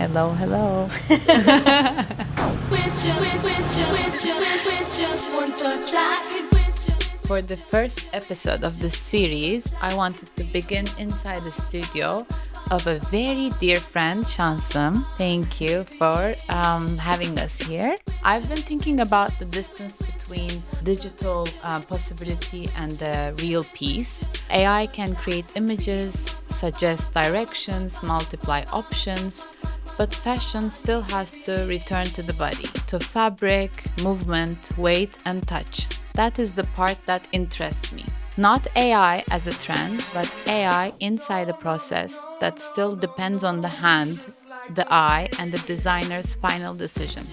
Hello, hello. For the first episode of this series, I wanted to begin inside the studio of a very dear friend, Şansım. Thank you for having us here. I've been thinking about the distance between digital possibility and the real piece. AI can create images, suggest directions, multiply options, but fashion still has to return to the body, to fabric, movement, weight, and touch. That is the part that interests me. Not AI as a trend, but AI inside a process that still depends on the hand, the eye, and the designer's final decision.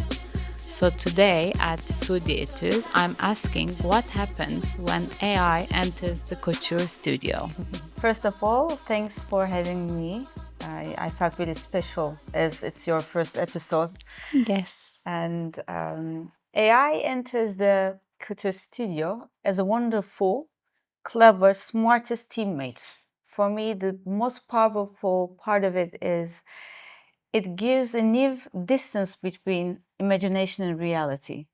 So today at SUDI ETUZ, I'm asking what happens when AI enters the couture studio. First of all, thanks for having me. I felt really special as it's your first episode. Yes. And AI enters the couture studio as a wonderful, clever, smartest teammate. For me, the most powerful part of it is it gives a new distance between imagination and reality.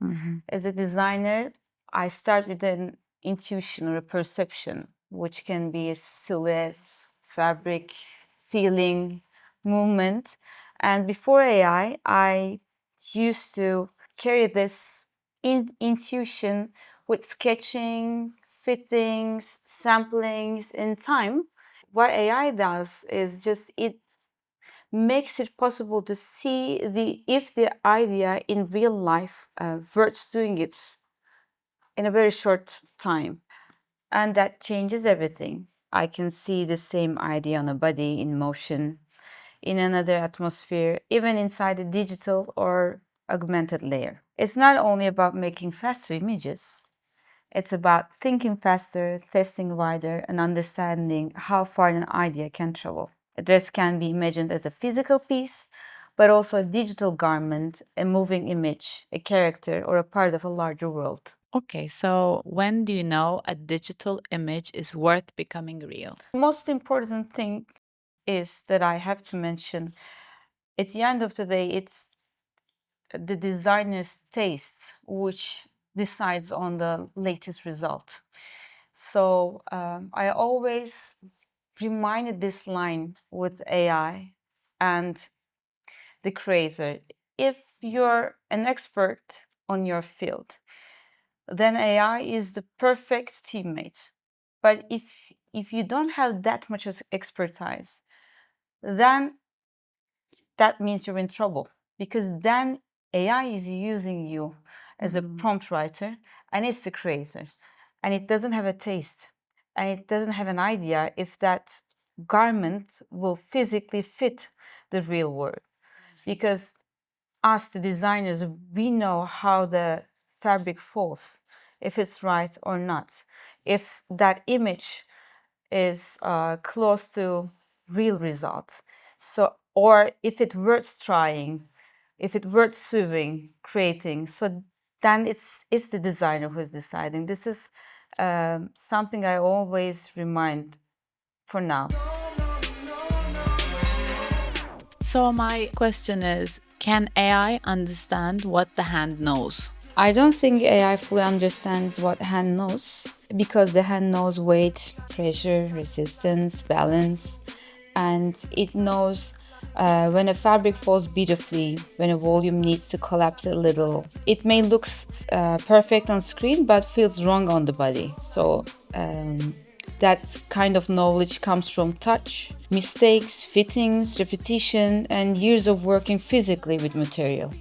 As a designer, I start with an intuition or a perception, which can be a silhouette, fabric, feeling, movement. And before AI, I used to carry this intuition with sketching, fittings, samplings in time. What AI does is just it makes it possible to see if the idea in real life worth doing it in a very short time. And that changes everything. I can see the same idea on a body in motion, in another atmosphere, even inside a digital or augmented layer. It's not only about making faster images, it's about thinking faster, testing wider, and understanding how far an idea can travel. A dress can be imagined as a physical piece, but also a digital garment, a moving image, a character, or a part of a larger world. Okay, so when do you know a digital image is worth becoming real? The most important thing is that I have to mention, at the end of the day, it's the designer's taste which decides on the latest result. So I always reminded this line with AI and the creator. If you're an expert on your field, then AI is the perfect teammate. But if you don't have that much expertise, then that means you're in trouble, because then AI is using you as a prompt writer and it's the creator, and it doesn't have a taste and it doesn't have an idea if that garment will physically fit the real world. Because us, the designers, we know how the fabric falls, if it's right or not, if that image is close to real results. So, or if it worth trying, if it worth sewing, creating. So then it's the designer who is deciding. This is something I always remind for now. So my question is, can AI understand what the hand knows? I don't think AI fully understands what hand knows, because the hand knows weight, pressure, resistance, balance, and it knows when a fabric falls beautifully, when a volume needs to collapse a little. It may look perfect on screen, but feels wrong on the body. So that kind of knowledge comes from touch, mistakes, fittings, repetition, and years of working physically with material.